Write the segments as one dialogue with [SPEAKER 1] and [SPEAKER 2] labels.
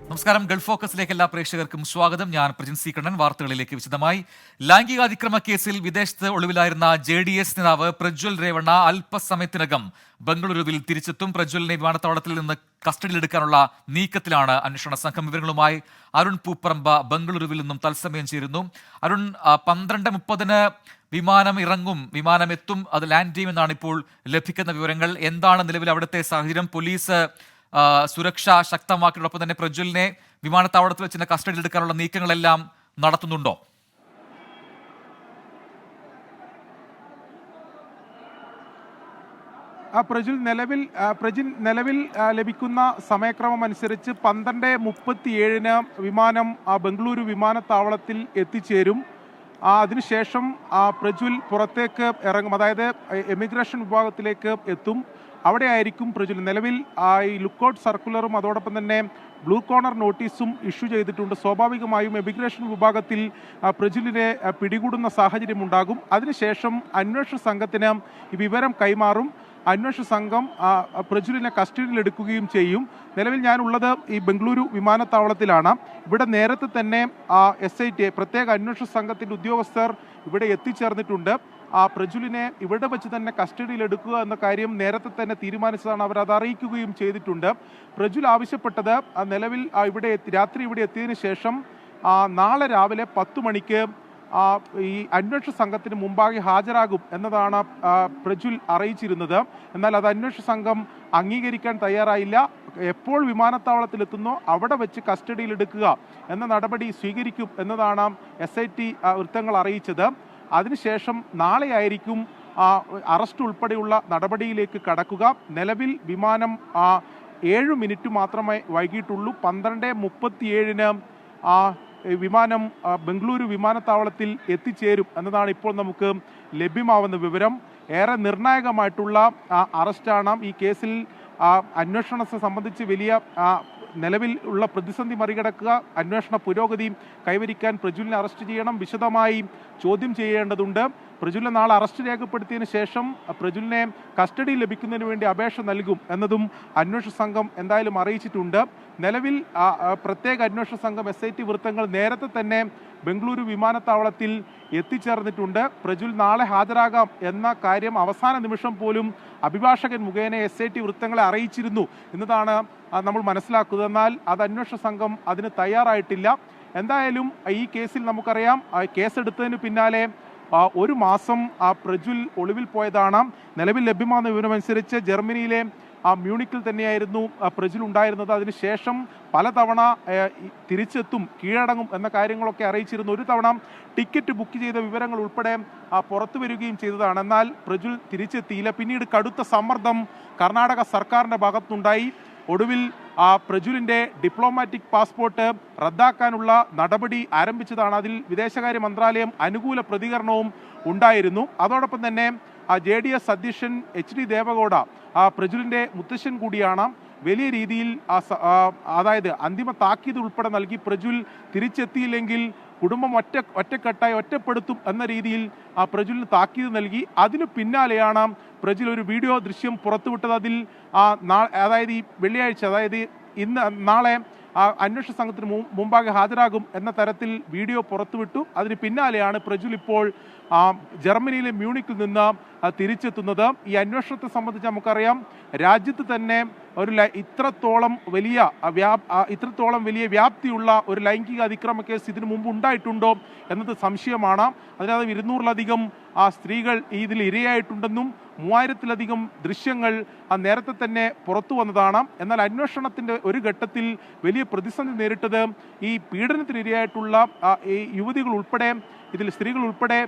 [SPEAKER 1] നമസ്കാരം. ഗൾഫ് ഫോക്കസിലേക്ക് എല്ലാ പ്രേക്ഷകർക്കും സ്വാഗതം. ഞാൻ പ്രജിൻ സി കണ്ണൻ. വാർത്തകളിലേക്ക് വിശദമായി. ലൈംഗികാതിക്രമ കേസിൽ വിദേശത്ത് ഒളിവിലായിരുന്ന JDS നേതാവ് പ്രജ്വൽ രേവണ്ണ അല്പസമയത്തിനകം ബംഗളൂരുവിൽ തിരിച്ചെത്തും. പ്രജ്വലിനെ വിമാനത്താവളത്തിൽ നിന്ന് കസ്റ്റഡിയിലെടുക്കാനുള്ള നീക്കത്തിലാണ് അന്വേഷണ സംഘം. വിവരങ്ങളുമായി അരുൺ പൂപ്പറമ്പ ബംഗളൂരുവിൽ നിന്നും തത്സമയം ചേരുന്നു. അരുൺ, 12:30 വിമാനം ഇറങ്ങും, വിമാനം എത്തും, അത് ലാൻഡ് ചെയ്യുമെന്നാണ് ഇപ്പോൾ ലഭിക്കുന്ന വിവരങ്ങൾ. എന്താണ് നിലവിൽ അവിടുത്തെ സാഹചര്യം? പോലീസ് സുരക്ഷ ശക്തമാക്കിയതോടൊപ്പം തന്നെ പ്രജ്വലിനെ വിമാനത്താവളത്തിൽ വെച്ച് കസ്റ്റഡിയിൽ എടുക്കാനുള്ള നീക്കങ്ങളെല്ലാം നടത്തുന്നുണ്ടോ?
[SPEAKER 2] പ്രജിൻ നിലവിൽ ലഭിക്കുന്ന സമയക്രമം അനുസരിച്ച് 12:37 വിമാനം ബംഗളൂരു വിമാനത്താവളത്തിൽ എത്തിച്ചേരും. അതിനുശേഷം പ്രജ്വൽ പുറത്തേക്ക് ഇറങ്ങും, അതായത് എമിഗ്രേഷൻ വിഭാഗത്തിലേക്ക് എത്തും. അവിടെ ആയിരിക്കും പ്രജ്വൽ. നിലവിൽ ഈ ലുക്കൌട്ട് സർക്കുലറും അതോടൊപ്പം തന്നെ ബ്ലൂ കോർണർ നോട്ടീസും ഇഷ്യൂ ചെയ്തിട്ടുണ്ട്. സ്വാഭാവികമായും എമിഗ്രേഷൻ വിഭാഗത്തിൽ പ്രജ്വലിനെ പിടികൂടുന്ന സാഹചര്യം ഉണ്ടാകും. അതിനുശേഷം അന്വേഷണ സംഘത്തിന് ഈ വിവരം കൈമാറും. അന്വേഷണ സംഘം പ്രജ്വലിനെ കസ്റ്റഡിയിലെടുക്കുകയും ചെയ്യും. നിലവിൽ ഞാനുള്ളത് ഈ ബംഗളൂരു വിമാനത്താവളത്തിലാണ്. ഇവിടെ നേരത്തെ തന്നെ SIT പ്രത്യേക അന്വേഷണ സംഘത്തിൻ്റെ ഉദ്യോഗസ്ഥർ ഇവിടെ എത്തിച്ചേർന്നിട്ടുണ്ട്. പ്രജ്വലിനെ ഇവിടെ വെച്ച് തന്നെ കസ്റ്റഡിയിലെടുക്കുക എന്ന കാര്യം നേരത്തെ തന്നെ തീരുമാനിച്ചതാണ്. അവർ അത് അറിയിക്കുകയും ചെയ്തിട്ടുണ്ട്. പ്രജ്വൽ ആവശ്യപ്പെട്ടത് നിലവിൽ രാത്രി ഇവിടെ എത്തിയതിനു ശേഷം നാളെ രാവിലെ 10 മണിക്ക് ഈ അന്വേഷണ സംഘത്തിന് മുമ്പാകെ ഹാജരാകും എന്നതാണ് പ്രജ്വൽ അറിയിച്ചിരുന്നത്. എന്നാൽ അത് അന്വേഷണ സംഘം അംഗീകരിക്കാൻ തയ്യാറായില്ല. എപ്പോൾ വിമാനത്താവളത്തിലെത്തുന്നോ അവിടെ വെച്ച് കസ്റ്റഡിയിലെടുക്കുക എന്ന നടപടി സ്വീകരിക്കും എന്നതാണ് SIT വൃത്തങ്ങൾ അറിയിച്ചത്. അതിനുശേഷം നാളെയായിരിക്കും അറസ്റ്റ് ഉൾപ്പെടെയുള്ള നടപടിയിലേക്ക് കടക്കുക. നിലവിൽ വിമാനം 7 മിനിറ്റ് മാത്രമേ വൈകിട്ടുള്ളൂ. 12:37 വിമാനം ബംഗളൂരു വിമാനത്താവളത്തിൽ എത്തിച്ചേരും എന്നതാണ് ഇപ്പോൾ നമുക്ക് ലഭ്യമാവുന്ന വിവരം. ഏറെ നിർണായകമായിട്ടുള്ള അറസ്റ്റാണ്. ഈ കേസിൽ അന്വേഷണത്തെ സംബന്ധിച്ച് വലിയ നിലവിൽ ഉള്ള പ്രതിസന്ധി മറികടക്കുക, അന്വേഷണ പുരോഗതി കൈവരിക്കാൻ പ്രജ്വലിനെ അറസ്റ്റ് ചെയ്യണം, വിശദമായി ചോദ്യം ചെയ്യേണ്ടതുണ്ട്. പ്രജ്വലിനെ നാളെ അറസ്റ്റ് രേഖപ്പെടുത്തിയതിനു ശേഷം പ്രജ്വലിനെ കസ്റ്റഡി ലഭിക്കുന്നതിന് വേണ്ടി അപേക്ഷ നൽകും എന്നതും അന്വേഷണ സംഘം എന്തായാലും അറിയിച്ചിട്ടുണ്ട്. നിലവിൽ പ്രത്യേക അന്വേഷണ സംഘം SIT വൃത്തങ്ങൾ നേരത്തെ തന്നെ ബംഗളൂരു വിമാനത്താവളത്തിൽ എത്തിച്ചേർന്നിട്ടുണ്ട്. പ്രജ്വൽ നാളെ ഹാജരാകാം എന്ന കാര്യം അവസാന നിമിഷം പോലും അഭിഭാഷകൻ മുഖേന SIT വൃത്തങ്ങളെ അറിയിച്ചിരുന്നു എന്നതാണ് നമ്മൾ മനസ്സിലാക്കുന്നത്. എന്നാൽ അത് അന്വേഷണ സംഘം അതിന് തയ്യാറായിട്ടില്ല. എന്തായാലും ഈ കേസിൽ നമുക്കറിയാം, കേസെടുത്തതിന് പിന്നാലെ 1 മാസം പ്രജ്വൽ ഒളിവിൽ പോയതാണ്. നിലവിൽ ലഭ്യമാകുന്ന വിവരമനുസരിച്ച് ജർമ്മനിയിലെ മ്യൂണിക്കിൽ തന്നെയായിരുന്നു പ്രജ്വൽ ഉണ്ടായിരുന്നത്. അതിനുശേഷം പലതവണ തിരിച്ചെത്തും, കീഴടങ്ങും എന്ന കാര്യങ്ങളൊക്കെ അറിയിച്ചിരുന്നു. ഒരു തവണ ടിക്കറ്റ് ബുക്ക് ചെയ്ത വിവരങ്ങൾ ഉൾപ്പെടെ പുറത്തു വരികയും ചെയ്തതാണ്. എന്നാൽ പ്രജ്വൽ തിരിച്ചെത്തിയില്ല. പിന്നീട് കടുത്ത സമ്മർദ്ദം കർണാടക സർക്കാരിൻ്റെ ഭാഗത്തുനിന്നുണ്ടായി. ഒടുവിൽ പ്രജ്വലിൻ്റെ ഡിപ്ലോമാറ്റിക് പാസ്പോർട്ട് റദ്ദാക്കാനുള്ള നടപടി ആരംഭിച്ചതാണ്. അതിൽ വിദേശകാര്യ മന്ത്രാലയം അനുകൂല പ്രതികരണവും ഉണ്ടായിരുന്നു. അതോടൊപ്പം തന്നെ JDS അധ്യക്ഷൻ HD ദേവഗൌഡ പ്രജ്വലിൻ്റെ മുത്തശ്ശൻ കൂടിയാണ്. വലിയ രീതിയിൽ അതായത് അന്തിമ താക്കീത് ഉൾപ്പെടെ നൽകി. പ്രജ്വൽ തിരിച്ചെത്തിയില്ലെങ്കിൽ കുടുംബം ഒറ്റക്കെട്ടായി ഒറ്റപ്പെടുത്തും എന്ന രീതിയിൽ പ്രജ്വലിന് താക്കീത് നൽകി. അതിനു പിന്നാലെയാണ് പ്രജ്വൽ ഒരു വീഡിയോ ദൃശ്യം പുറത്തുവിട്ടത്. അതിൽ അതായത് ഈ വെള്ളിയാഴ്ച, അതായത് നാളെ അന്വേഷണ സംഘത്തിന് മുമ്പാകെ ഹാജരാകും എന്ന തരത്തിൽ വീഡിയോ പുറത്തുവിട്ടു. അതിന് പിന്നാലെയാണ് പ്രജ്വൽ ഇപ്പോൾ ജർമ്മനിയിലെ മ്യൂണിക്കിൽ നിന്ന് തിരിച്ചെത്തുന്നത്. ഈ അന്വേഷണത്തെ സംബന്ധിച്ച് നമുക്കറിയാം, രാജ്യത്ത് തന്നെ ഇത്രത്തോളം വലിയ വ്യാപ്തിയുള്ള ഒരു ലൈംഗിക അതിക്രമ കേസ് ഇതിനു മുമ്പ് ഉണ്ടായിട്ടുണ്ടോ എന്നത് സംശയമാണ്. അതിനകത്ത് 200-ലധികം സ്ത്രീകൾ ഇതിൽ ഇരയായിട്ടുണ്ടെന്നും 3000-ലധികം ദൃശ്യങ്ങൾ നേരത്തെ തന്നെ പുറത്തു വന്നതാണ്. എന്നാൽ അന്വേഷണത്തിൻ്റെ ഒരു ഘട്ടത്തിൽ വലിയ പ്രതിസന്ധി നേരിട്ടത് ഈ പീഡനത്തിനിരയായിട്ടുള്ള ഈ യുവതികൾ ഉൾപ്പെടെ, സ്ത്രീകൾ ഉൾപ്പെടെ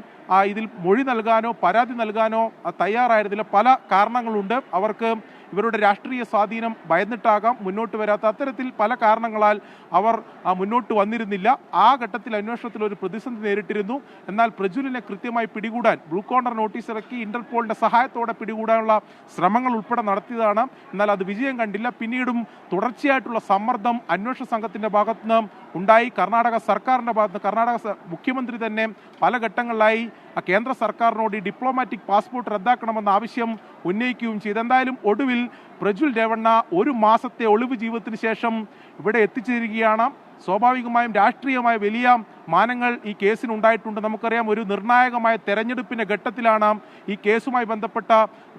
[SPEAKER 2] ഇതിൽ മൊഴി നൽകാനോ പരാതി നൽകാനോ തയ്യാറായിരുന്നില്ല. പല കാരണങ്ങളുണ്ട്. അവർക്ക് ഇവരുടെ രാഷ്ട്രീയ സ്വാധീനം ഭയന്നിട്ടാകാം മുന്നോട്ട് വരാത്ത. അത്തരത്തിൽ പല കാരണങ്ങളാൽ അവർ മുന്നോട്ട് വന്നിരുന്നില്ല. ആ ഘട്ടത്തിൽ അന്വേഷണത്തിൽ ഒരു പ്രതിസന്ധി നേരിട്ടിരുന്നു. എന്നാൽ പ്രജ്വലിനെ കൃത്യമായി പിടികൂടാൻ ബ്ലൂ കോർണർ നോട്ടീസ് ഇറക്കി ഇന്റർപോളിന്റെ സഹായത്തോടെ പിടികൂടാനുള്ള ശ്രമങ്ങൾ ഉൾപ്പെടെ നടത്തിയതാണ്. എന്നാൽ അത് വിജയം കണ്ടില്ല. പിന്നീടും തുടർച്ചയായിട്ടുള്ള സമ്മർദ്ദം അന്വേഷണ സംഘത്തിന്റെ ഭാഗത്തുനിന്ന് ഉണ്ടായി. കർണാടക സർക്കാരിൻ്റെ ഭാഗത്ത് മുഖ്യമന്ത്രി തന്നെ പല ഘട്ടങ്ങളിലായി കേന്ദ്ര സർക്കാരിനോട് ഈ ഡിപ്ലോമാറ്റിക് പാസ്പോർട്ട് റദ്ദാക്കണമെന്ന ആവശ്യം ഉന്നയിക്കുകയും ചെയ്തു. എന്തായാലും ഒടുവിൽ പ്രജ്വൽ രേവണ്ണ 1 മാസത്തെ ഒളിവ് ജീവിതത്തിന് ശേഷം ഇവിടെ എത്തിച്ചേരുകയാണ്. സ്വാഭാവികമായും രാഷ്ട്രീയമായ വലിയ മാനങ്ങൾ ഈ കേസിനുണ്ടായിട്ടുണ്ട്. നമുക്കറിയാം, ഒരു നിർണായകമായ തെരഞ്ഞെടുപ്പിന്റെ ഘട്ടത്തിലാണ് ഈ കേസുമായി ബന്ധപ്പെട്ട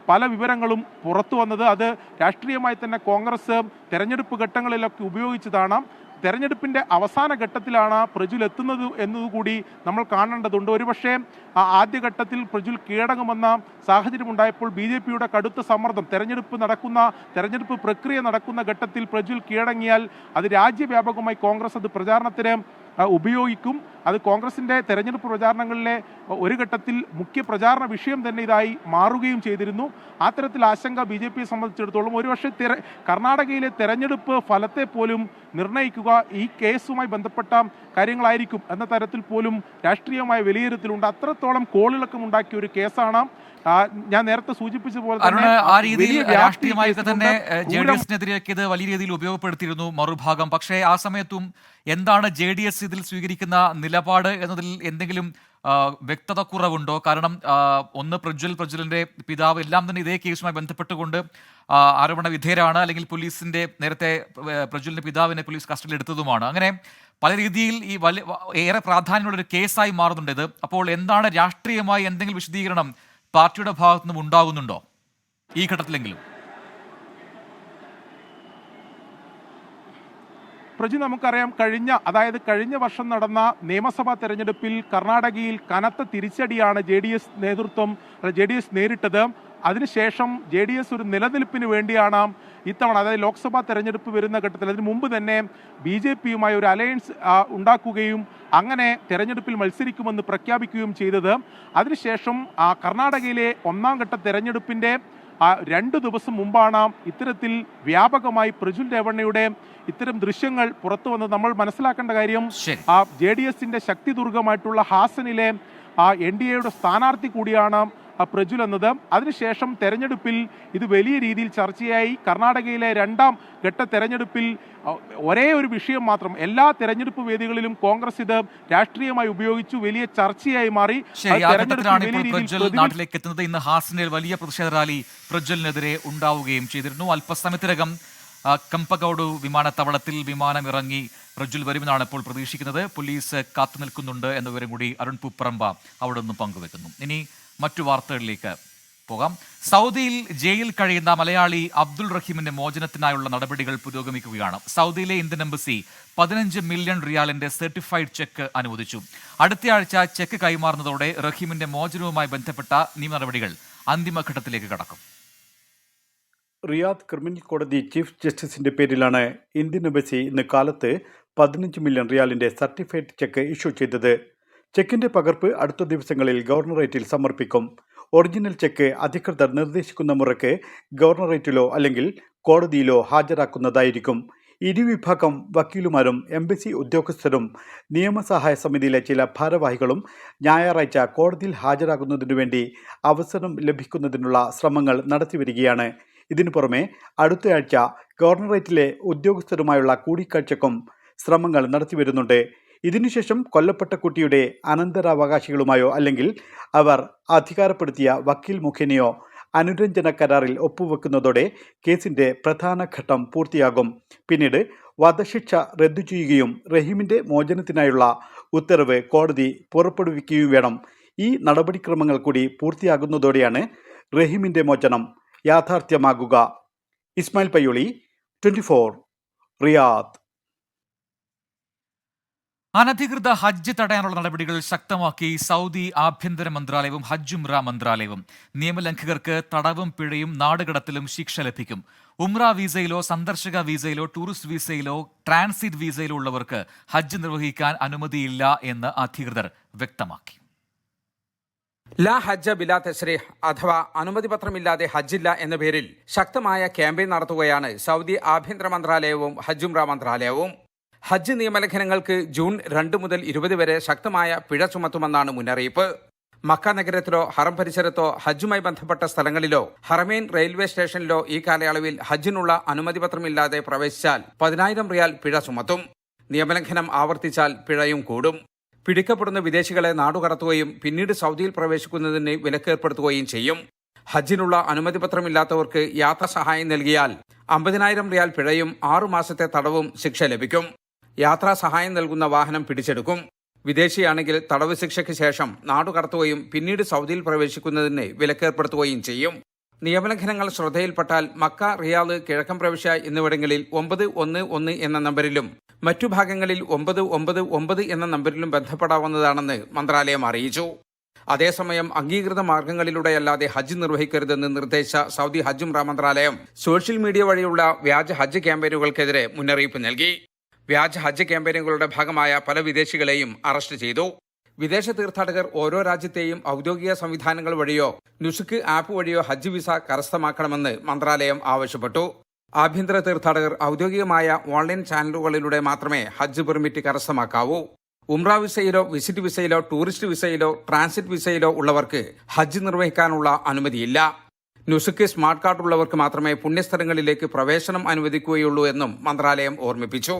[SPEAKER 2] പല വിവരങ്ങളും പുറത്തു വന്നത്. അത് രാഷ്ട്രീയമായി തന്നെ കോൺഗ്രസ് തെരഞ്ഞെടുപ്പ് ഘട്ടങ്ങളിലൊക്കെ ഉപയോഗിച്ചതാണ്. തെരഞ്ഞെടുപ്പിന്റെ അവസാന ഘട്ടത്തിലാണ് പ്രജ്വൽ എത്തുന്നത് എന്നതുകൂടി നമ്മൾ കാണേണ്ടതുണ്ട്. ഒരുപക്ഷെ ആദ്യഘട്ടത്തിൽ പ്രജ്വൽ കീഴടങ്ങുമെന്ന സാഹചര്യം ഉണ്ടായപ്പോൾ BJPയുടെ കടുത്ത സമ്മർദ്ദം, തെരഞ്ഞെടുപ്പ് പ്രക്രിയ നടക്കുന്ന ഘട്ടത്തിൽ പ്രജ്വൽ കീഴടങ്ങിയാൽ അത് രാജ്യവ്യാപകമായി കോൺഗ്രസ് അത് പ്രചാരണത്തിന് ഉപയോഗിക്കും. അത് കോൺഗ്രസിന്റെ തെരഞ്ഞെടുപ്പ് പ്രചാരണങ്ങളിലെ ഒരു ഘട്ടത്തിൽ മുഖ്യ പ്രചാരണ വിഷയം തന്നെ ഇതായി മാറുകയും ചെയ്തിരുന്നു. അത്തരത്തിൽ ആശങ്ക BJPയെ സംബന്ധിച്ചിടത്തോളം ഒരുപക്ഷെ കർണാടകയിലെ തെരഞ്ഞെടുപ്പ് ഫലത്തെ പോലും നിർണ്ണയിക്കുക ഈ കേസുമായി ബന്ധപ്പെട്ട കാര്യങ്ങളായിരിക്കും എന്ന തരത്തിൽ പോലും രാഷ്ട്രീയമായ വിലയിരുത്തലുണ്ട്. അത്രത്തോളം കോളിളക്കം ഉണ്ടാക്കിയ ഒരു കേസാണ്. ഞാൻ നേരത്തെ സൂചിപ്പിച്ച പോലെ
[SPEAKER 1] ആ രീതിയിൽ രാഷ്ട്രീയമായി തന്നെ JDS-നെതിരെയൊക്കെ ഇത് വലിയ രീതിയിൽ ഉപയോഗപ്പെടുത്തിയിരുന്നു മറുഭാഗം. പക്ഷേ ആ സമയത്തും എന്താണ് JDS ഇതിൽ സ്വീകരിക്കുന്ന നിലപാട് എന്നതിൽ എന്തെങ്കിലും വ്യക്തത കുറവുണ്ടോ? കാരണം ഒന്ന് പ്രജ്വലിന്റെ പിതാവ് എല്ലാം തന്നെ ഇതേ കേസുമായി ബന്ധപ്പെട്ടുകൊണ്ട് ആരോപണ വിധേയരാണ്, അല്ലെങ്കിൽ പോലീസിന്റെ നേരത്തെ പ്രജ്വലിന്റെ പിതാവിനെ പോലീസ് കസ്റ്റഡിയിൽ എടുത്തതുമാണ്. അങ്ങനെ പല രീതിയിൽ ഈ ഏറെ പ്രാധാന്യമുള്ള ഒരു കേസായി മാറുന്നുണ്ട് ഇത്. അപ്പോൾ എന്താണ് രാഷ്ട്രീയമായി എന്തെങ്കിലും വിശദീകരണം പാർട്ടിയുടെ ഭാഗത്തു നിന്നും ഉണ്ടാകുന്നുണ്ടോ ഈ ഘട്ടത്തിലെങ്കിലും?
[SPEAKER 2] പ്രജി, നമുക്കറിയാം, കഴിഞ്ഞ വർഷം നടന്ന നിയമസഭാ തെരഞ്ഞെടുപ്പിൽ കർണാടകയിൽ കനത്ത തിരിച്ചടിയാണ് JDS നേരിട്ടത്. അതിനുശേഷം JDS ഒരു നിലനിൽപ്പിന് വേണ്ടിയാണ് ഇത്തവണ, അതായത് ലോക്സഭാ തെരഞ്ഞെടുപ്പ് വരുന്ന ഘട്ടത്തിൽ, അതിനു മുമ്പ് തന്നെ BJPയുമായി ഒരു അലയൻസ് ഉണ്ടാക്കുകയും അങ്ങനെ തെരഞ്ഞെടുപ്പിൽ മത്സരിക്കുമെന്ന് പ്രഖ്യാപിക്കുകയും ചെയ്തത്. അതിനുശേഷം കർണാടകയിലെ 1ാം ഘട്ട തെരഞ്ഞെടുപ്പിന്റെ 2 ദിവസം മുമ്പാണ് ഇത്തരത്തിൽ വ്യാപകമായി പ്രജ്വൽ രേവണ്ണയുടെ ഇത്തരം ദൃശ്യങ്ങൾ പുറത്തു വന്നത്. നമ്മൾ മനസ്സിലാക്കേണ്ട കാര്യം, JDSന്റെ ശക്തി ദുർഗമായിട്ടുള്ള ഹാസനിലെ NDAയുടെ സ്ഥാനാർത്ഥി കൂടിയാണ് പ്രജ്വൽ എന്നത്. അതിനുശേഷം തെരഞ്ഞെടുപ്പിൽ ഇത് വലിയ രീതിയിൽ ചർച്ചയായി. കർണാടകയിലെ 2ാം ഘട്ട തെരഞ്ഞെടുപ്പിൽ ഒരേ ഒരു വിഷയം മാത്രം, എല്ലാ തെരഞ്ഞെടുപ്പ് വേദികളിലും കോൺഗ്രസ് ഇത് രാഷ്ട്രീയമായി ഉപയോഗിച്ചു, വലിയ ചർച്ചയായി മാറി.
[SPEAKER 1] നാട്ടിലേക്ക് എത്തുന്നത് ഇന്ന് ഹാസനിൽ വലിയ പ്രതിഷേധ റാലി പ്രജ്വലിനെതിരെ ഉണ്ടാവുകയും ചെയ്തിരുന്നു. അല്പസമയത്തിനകം കമ്പഗൌഡ് വിമാനത്താവളത്തിൽ വിമാനം ഇറങ്ങി പ്രജ്വൽ വരുമെന്നാണ് ഇപ്പോൾ പ്രതീക്ഷിക്കുന്നത്. പോലീസ് കാത്തുനിൽക്കുന്നുണ്ട് എന്ന വിവരം കൂടി അരുൺ പൂപ്പറമ്പ അവിടെ നിന്നും പങ്കുവെക്കുന്നു. ഇനി മറ്റു വാർത്തകളിലേക്ക് പോകാം. സൗദിയിൽ ജയിലിൽ കഴിയുന്ന മലയാളി അബ്ദുൾ റഹീമിന്റെ മോചനത്തിനായുള്ള നടപടികൾ പുരോഗമിക്കുകയാണ്. സൗദിയിലെ ഇന്ത്യൻ എംബസി 15 മില്യൺ റിയാലിന്റെ സർട്ടിഫൈഡ് ചെക്ക് അനുവദിച്ചു. അടുത്തയാഴ്ച ചെക്ക് കൈമാറുന്നതോടെ റഹീമിന്റെ മോചനവുമായി ബന്ധപ്പെട്ട നിയമ നടപടികൾ അന്തിമഘട്ടത്തിലേക്ക് കടക്കും.
[SPEAKER 3] റിയാദ് ക്രിമിനൽ കോടതി ചീഫ് ജസ്റ്റിസിന്റെ പേരിലാണ് ഇന്ത്യൻ എംബസി ഇന്ന് കാലത്ത് 15 മില്യൺ റിയാലിന്റെ സർട്ടിഫൈഡ് ചെക്ക് ഇഷ്യൂ ചെയ്തത്. ചെക്കിന്റെ പകർപ്പ് അടുത്ത ദിവസങ്ങളിൽ ഗവർണറേറ്റിൽ സമർപ്പിക്കും. ഒറിജിനൽ ചെക്ക് അധികൃതർ നിർദ്ദേശിക്കുന്ന മുറയ്ക്ക് ഗവർണറേറ്റിലോ അല്ലെങ്കിൽ കോടതിയിലോ ഹാജരാക്കുന്നതായിരിക്കും. ഇരുവിഭാഗം വക്കീലുമാരും എംബസി ഉദ്യോഗസ്ഥരും നിയമസഹായ സമിതിയിലെ ചില ഭാരവാഹികളും ഞായറാഴ്ച കോടതിയിൽ ഹാജരാകുന്നതിനു വേണ്ടി അവസരം ലഭിക്കുന്നതിനുള്ള ശ്രമങ്ങൾ നടത്തിവരികയാണ്. ഇതിനു പുറമെ അടുത്തയാഴ്ച ഗവർണറേറ്റിലെ ഉദ്യോഗസ്ഥരുമായുള്ള കൂടിക്കാഴ്ചക്കും ശ്രമങ്ങൾ നടത്തിവരുന്നുണ്ട്. ഇതിനുശേഷം കൊല്ലപ്പെട്ട കുട്ടിയുടെ അനന്തരാവകാശികളുമായോ അല്ലെങ്കിൽ അവർ അധികാരപ്പെടുത്തിയ വക്കീൽ മുഖേനയോ അനുരഞ്ജന കരാറിൽ ഒപ്പുവെക്കുന്നതോടെ കേസിന്റെ പ്രധാന ഘട്ടം പൂർത്തിയാകും. പിന്നീട് വധശിക്ഷ റദ്ദു ചെയ്യുകയും റഹീമിന്റെ മോചനത്തിനായുള്ള ഉത്തരവ് കോടതി പുറപ്പെടുവിക്കുകയും വേണം. ഈ നടപടിക്രമങ്ങൾ കൂടി പൂർത്തിയാകുന്നതോടെയാണ് റഹീമിന്റെ മോചനം യാഥാർത്ഥ്യമാകുക. ഇസ്മായിൽ പയ്യോളി, 24, റിയാദ്.
[SPEAKER 1] അനധികൃത ഹജ്ജ് തടയാനുള്ള നടപടികൾ ശക്തമാക്കി സൗദി ആഭ്യന്തര മന്ത്രാലയവും ഹജ്ജ് ഉംറ മന്ത്രാലയവും. നിയമലംഘകർക്ക് തടവും പിഴയും നാടുകടത്തലും ശിക്ഷ ലഭിക്കും. ഉംറ വീസയിലോ സന്ദർശക വീസയിലോ ടൂറിസ്റ്റ് വീസയിലോ ട്രാൻസിറ്റ് വീസയിലോ ഉള്ളവർക്ക് ഹജ്ജ് നിർവഹിക്കാൻ അനുമതിയില്ല എന്ന് അധികൃതർ വ്യക്തമാക്കി.
[SPEAKER 4] ലാ ഹജ്ജ ബിലാ തശ്രീഹ് അഥവാ അനുമതി പത്രമില്ലാതെ ഹജ്ജില്ല എന്ന പേരിൽ ശക്തമായ ക്യാമ്പയിൻ നടത്തുകയാണ് സൗദി ആഭ്യന്തര മന്ത്രാലയവും ഹജ്ജ് ഉംറ മന്ത്രാലയവും. ഹജ്ജ് നിയമലംഘനങ്ങൾക്ക് ജൂൺ 2 മുതൽ 20 വരെ ശക്തമായ പിഴ ചുമത്തുമെന്നാണ് മുന്നറിയിപ്പ്. മക്ക നഗരത്തിലോ ഹറം പരിസരത്തോ ഹജ്ജുമായി ബന്ധപ്പെട്ട സ്ഥലങ്ങളിലോ ഹറമൈൻ റെയിൽവേ സ്റ്റേഷനിലോ ഈ കാലയളവിൽ ഹജ്ജിനുള്ള അനുമതി പത്രമില്ലാതെ പ്രവേശിച്ചാൽ 10,000 റിയാൽ പിഴ ചുമത്തും. നിയമലംഘനം ആവർത്തിച്ചാൽ പിഴയും കൂടും. പിടിക്കപ്പെടുന്ന വിദേശികളെ നാടുകടത്തുകയും പിന്നീട് സൗദിയിൽ പ്രവേശിക്കുന്നതിന് വിലക്കേർപ്പെടുത്തുകയും ചെയ്യും. ഹജ്ജിനുള്ള അനുമതിപത്രമില്ലാത്തവർക്ക് യാത്രാ സഹായം നൽകിയാൽ 50,000 റിയാൽ പിഴയും 6 മാസത്തെ തടവും ശിക്ഷ ലഭിക്കും. യാത്രാ സഹായം നൽകുന്ന വാഹനം പിടിച്ചെടുക്കും. വിദേശിയാണെങ്കിൽ തടവ് ശിക്ഷയ്ക്ക് ശേഷം നാടുകടത്തുകയും പിന്നീട് സൗദിയിൽ പ്രവേശിക്കുന്നതിന് വിലക്കേർപ്പെടുത്തുകയും ചെയ്യും. നിയമലംഘനങ്ങൾ ശ്രദ്ധയിൽപ്പെട്ടാൽ മക്ക, റിയാദ്, കിഴക്കൻ പ്രവിശ്യ എന്നിവിടങ്ങളിൽ 911 എന്ന നമ്പരിലും മറ്റു ഭാഗങ്ങളിൽ 999 എന്ന നമ്പരിലും ബന്ധപ്പെടാവുന്നതാണെന്ന് മന്ത്രാലയം അറിയിച്ചു. അതേസമയം അംഗീകൃത മാർഗങ്ങളിലൂടെയല്ലാതെ ഹജ്ജ് നിർവഹിക്കരുതെന്ന് നിർദ്ദേശിച്ച സൗദി ഹജ്ജ് ഉംറ മന്ത്രാലയം സോഷ്യൽ മീഡിയ വഴിയുള്ള വ്യാജ ഹജ്ജ് ക്യാമ്പയിനുകൾക്കെതിരെ മുന്നറിയിപ്പ് നൽകി. വ്യാജ ഹജ്ജ് ക്യാമ്പയിനുകളുടെ ഭാഗമായ പല വിദേശികളെയും അറസ്റ്റ് ചെയ്തു. വിദേശ തീർത്ഥാടകർ ഓരോ രാജ്യത്തെയും ഔദ്യോഗിക സംവിധാനങ്ങൾ വഴിയോ നുസുക്ക് ആപ്പ് വഴിയോ ഹജ്ജ് വിസ കരസ്ഥമാക്കണമെന്ന് മന്ത്രാലയം ആവശ്യപ്പെട്ടു. ആഭ്യന്തര തീർത്ഥാടകർ ഔദ്യോഗികമായ ഓൺലൈൻ ചാനലുകളിലൂടെ മാത്രമേ ഹജ്ജ് പെർമിറ്റ് കരസ്ഥമാക്കാവൂ. ഉംറ വിസയിലോ, വിസിറ്റ് വിസയിലോ, ടൂറിസ്റ്റ് വിസയിലോ, ട്രാൻസിറ്റ് വിസയിലോ ഉള്ളവർക്ക് ഹജ്ജ് നിർവഹിക്കാനുള്ള അനുമതിയില്ല. നുസുക്ക് സ്മാർട്ട് കാർഡ് ഉള്ളവർക്ക് മാത്രമേ പുണ്യസ്ഥലങ്ങളിലേക്ക് പ്രവേശനം അനുവദിക്കുകയുള്ളൂ എന്നും മന്ത്രാലയം ഓർമ്മിപ്പിച്ചു.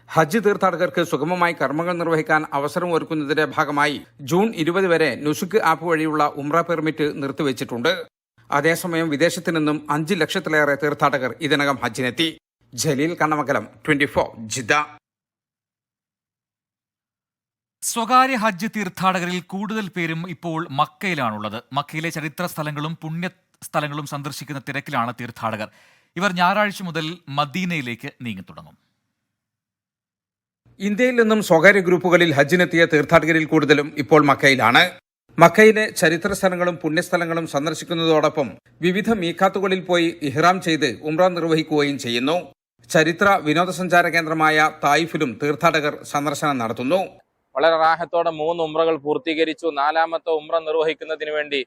[SPEAKER 4] ഹജ്ജ് തീർത്ഥാടകർക്ക് സുഗമമായി കർമ്മങ്ങൾ നിർവഹിക്കാൻ അവസരം ഒരുക്കുന്നതിന്റെ ഭാഗമായി ജൂൺ 20 വരെ നുസുക്ക് ആപ്പ് വഴിയുള്ള ഉംറ പെർമിറ്റ് നിർത്തിവച്ചിട്ടുണ്ട്. അതേസമയം വിദേശത്തു നിന്നും 5 ലക്ഷത്തിലേറെ തീർത്ഥാടകർ ഇതിനകം ഹജ്ജിനെത്തി. ജലീൽ കണ്ണമംഗലം, 24 ജിദ്ദ.
[SPEAKER 1] സ്വകാര്യ ഹജ്ജ് തീർത്ഥാടകരിൽ കൂടുതൽ പേരും ഇപ്പോൾ മക്കയിലാണുള്ളത്. മക്കയിലെ ചരിത്ര സ്ഥലങ്ങളും പുണ്യ സ്ഥലങ്ങളും സന്ദർശിക്കുന്ന തിരക്കിലാണ് തീർത്ഥാടകർ. ഇവർ ഞായറാഴ്ച മുതൽ മദീനയിലേക്ക് നീങ്ങിത്തുടങ്ങും.
[SPEAKER 4] ഇന്ത്യയിൽ നിന്നും സ്വകാര്യ ഗ്രൂപ്പുകളിൽ ഹജ്ജിനെത്തിയ തീർത്ഥാടകരിൽ കൂടുതലും ഇപ്പോൾ മക്കയിലാണ്. മക്കയിലെ ചരിത്ര സ്ഥലങ്ങളും പുണ്യസ്ഥലങ്ങളും സന്ദർശിക്കുന്നതോടൊപ്പം വിവിധ മീഖാത്തുകളിൽ പോയി ഇഹ്റാം ചെയ്ത് ഉംറ നിർവഹിക്കുകയും ചെയ്യുന്നു. ചരിത്ര വിനോദസഞ്ചാര കേന്ദ്രമായ തായിഫിലും തീർത്ഥാടകർ സന്ദർശനം നടത്തുന്നു.
[SPEAKER 5] വളരെ റാഹത്തോടെ 3 ഉംറകൾ പൂർത്തീകരിച്ചു. 4ാമത്തെ ഉംറ നിർവഹിക്കുന്നതിന് വേണ്ടി